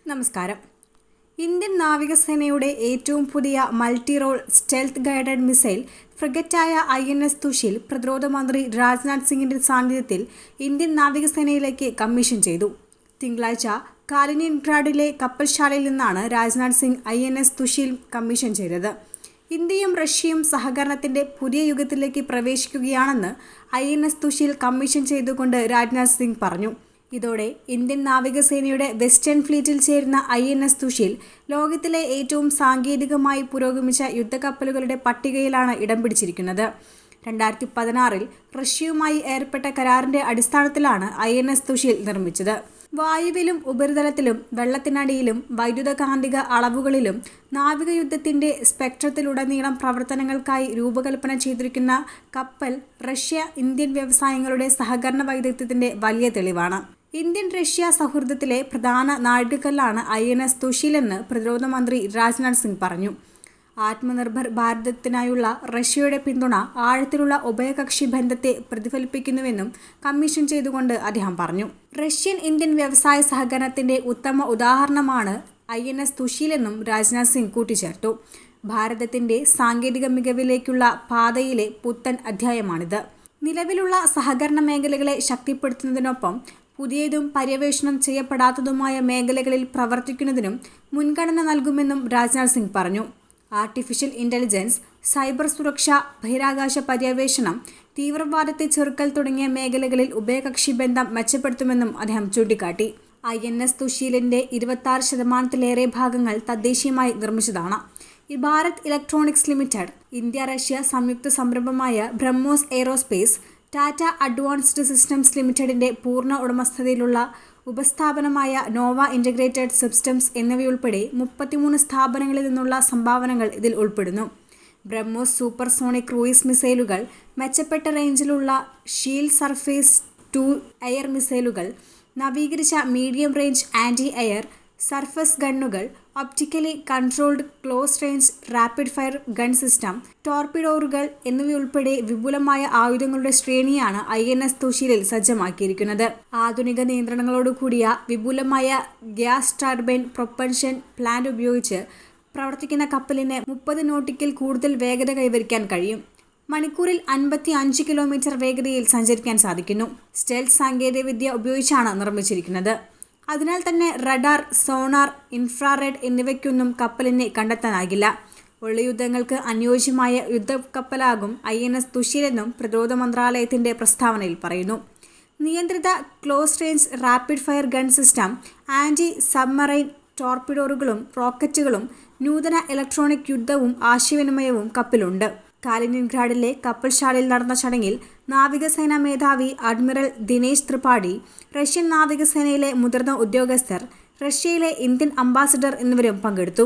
നമസ്കാരം. ഇന്ത്യൻ നാവികസേനയുടെ ഏറ്റവും പുതിയ multi role stealth guided missile ഫ്രിഗറ്റായ INS തുഷിൽ പ്രതിരോധ മന്ത്രി രാജ്നാഥ് സിംഗിന്റെ സാന്നിധ്യത്തിൽ ഇന്ത്യൻ നാവികസേനയിലേക്ക് കമ്മീഷൻ ചെയ്തു. തിങ്കളാഴ്ച കാലിനിൻഗ്രാഡിലെ കപ്പൽശാലയിൽ നിന്നാണ് രാജ്നാഥ് സിംഗ് INS തുഷിൽ കമ്മീഷൻ ചെയ്തത്. ഇന്ത്യയും റഷ്യയും സഹകരണത്തിന്റെ പുതിയ യുഗത്തിലേക്ക് പ്രവേശിക്കുകയാണെന്ന് INS തുഷിൽ കമ്മീഷൻ ചെയ്തുകൊണ്ട് രാജ്നാഥ് സിംഗ് പറഞ്ഞു. ഇതോടെ ഇന്ത്യൻ നാവികസേനയുടെ വെസ്റ്റേൺ ഫ്ലീറ്റിൽ ചേരുന്ന INS തുഷിൽ ലോകത്തിലെ ഏറ്റവും സാങ്കേതികമായി പുരോഗമിച്ച യുദ്ധക്കപ്പലുകളുടെ പട്ടികയിലാണ് ഇടം പിടിച്ചിരിക്കുന്നത്. 2016 റഷ്യയുമായി ഏർപ്പെട്ട കരാറിന്റെ അടിസ്ഥാനത്തിലാണ് INS തുഷിൽ നിർമ്മിച്ചത്. വായുവിലും ഉപരിതലത്തിലും വെള്ളത്തിനടിയിലും വൈദ്യുതകാന്തിക അളവുകളിലും നാവികയുദ്ധത്തിന്റെ സ്പെക്ട്രത്തിലുടനീളം പ്രവർത്തനങ്ങൾക്കായി രൂപകൽപ്പന ചെയ്തിരിക്കുന്ന കപ്പൽ റഷ്യ ഇന്ത്യൻ വ്യവസായങ്ങളുടെ സഹകരണ വൈദഗ്ധ്യത്തിന്റെ വലിയ തെളിവാണ്. ഇന്ത്യൻ റഷ്യ സൗഹൃദത്തിലെ പ്രധാന നാഴികക്കല്ലാണ് INS തുഷിലെന്ന് പ്രതിരോധ മന്ത്രി രാജ്നാഥ് സിംഗ് പറഞ്ഞു. ആത്മനിർഭർ ഭാരതത്തിനായുള്ള റഷ്യയുടെ പിന്തുണ ആഴത്തിലുള്ള ഉഭയകക്ഷി ബന്ധത്തെ പ്രതിഫലിപ്പിക്കുന്നുവെന്നും കമ്മീഷൻ ചെയ്തുകൊണ്ട് അദ്ദേഹം പറഞ്ഞു. റഷ്യൻ ഇന്ത്യൻ വ്യവസായ സഹകരണത്തിന്റെ ഉത്തമ ഉദാഹരണമാണ് INS തുഷിലെന്നും രാജ്നാഥ് സിംഗ് കൂട്ടിച്ചേർത്തു. ഭാരതത്തിന്റെ സാങ്കേതിക മികവിലേക്കുള്ള പാതയിലെ പുത്തൻ അധ്യായമാണിത്. നിലവിലുള്ള സഹകരണ മേഖലകളെ ശക്തിപ്പെടുത്തുന്നതിനൊപ്പം പുതിയതും പര്യവേഷണം ചെയ്യപ്പെടാത്തതുമായ മേഖലകളിൽ പ്രവർത്തിക്കുന്നതിനും മുൻഗണന നൽകുമെന്നും രാജ്നാഥ് സിംഗ് പറഞ്ഞു. ആർട്ടിഫിഷ്യൽ ഇന്റലിജൻസ്, സൈബർ സുരക്ഷ, ബഹിരാകാശ പര്യവേഷണം, തീവ്രവാദത്തെ ചെറുക്കൽ തുടങ്ങിയ മേഖലകളിൽ ഉഭയകക്ഷി ബന്ധം മെച്ചപ്പെടുത്തുമെന്നും അദ്ദേഹം ചൂണ്ടിക്കാട്ടി. INS തുഷിലിന്റെ 26% ഭാഗങ്ങൾ തദ്ദേശീയമായി നിർമ്മിച്ചതാണ്. Bharat electronics limited, India Russia സംയുക്ത സംരംഭമായ BrahMos aerospace, Tata advanced systems ലിമിറ്റഡിന്റെ പൂർണ്ണ ഉടമസ്ഥതയിലുള്ള ഉപസ്ഥാപനമായ നോവ ഇൻ്റഗ്രേറ്റഡ് സിസ്റ്റംസ് എന്നിവയുൾപ്പെടെ 33 സ്ഥാപനങ്ങളിൽ നിന്നുള്ള സംഭാവനകൾ ഇതിൽ ഉൾപ്പെടുന്നു. ബ്രഹ്മോസ് സൂപ്പർസോണിക് ക്രൂയിസ് മിസൈലുകൾ, മെച്ചപ്പെട്ട റേഞ്ചിലുള്ള ഷീൽഡ് സർഫേസ് ടു എയർ മിസൈലുകൾ, നവീകരിച്ച medium range anti air surface ഗണ്ണുകൾ, optically controlled close range rapid fire gun system, ടോർപിഡോറുകൾ എന്നിവയുൾപ്പെടെ വിപുലമായ ആയുധങ്ങളുടെ ശ്രേണിയാണ് INS തുഷിലിൽ സജ്ജമാക്കിയിരിക്കുന്നത്. ആധുനിക നിയന്ത്രണങ്ങളോടുകൂടിയ വിപുലമായ ഗ്യാസ് ടർബൈൻ പ്രൊപ്പൽഷൻ പ്ലാന്റ് ഉപയോഗിച്ച് പ്രവർത്തിക്കുന്ന കപ്പലിന് 30 നോട്ടിക്കിൽ കൂടുതൽ വേഗത കൈവരിക്കാൻ കഴിയും. മണിക്കൂറിൽ 55 കിലോമീറ്റർ വേഗതയിൽ സഞ്ചരിക്കാൻ സാധിക്കുന്നു. സ്റ്റെൽത്ത് സാങ്കേതികവിദ്യ ഉപയോഗിച്ചാണ് നിർമ്മിച്ചിരിക്കുന്നത്. അതിനാൽ തന്നെ റഡാർ, സോണാർ, ഇൻഫ്രാറെഡ് എന്നിവയ്ക്കൊന്നും കപ്പലിനെ കണ്ടെത്താനാകില്ല. ഒളിയുദ്ധങ്ങൾക്ക് അനുയോജ്യമായ യുദ്ധക്കപ്പലാകും INS തുഷിലെന്നും പ്രതിരോധ മന്ത്രാലയത്തിന്റെ പ്രസ്താവനയിൽ പറയുന്നു. നിയന്ത്രിത close range rapid fire gun system, anti submarine ടോർപിഡോറുകളും റോക്കറ്റുകളും, നൂതന ഇലക്ട്രോണിക് യുദ്ധവും ആശയവിനിമയവും കപ്പലുണ്ട്. കാലിനിൻഗ്രാഡിലെ കപ്പൽശാലയിൽ നടന്ന ചടങ്ങിൽ നാവികസേനാ മേധാവി അഡ്മിറൽ ദിനേശ് ത്രിപാഠി, റഷ്യൻ നാവികസേനയിലെ മുതിർന്ന ഉദ്യോഗസ്ഥർ, റഷ്യയിലെ ഇന്ത്യൻ അംബാസഡർ എന്നിവരും പങ്കെടുത്തു.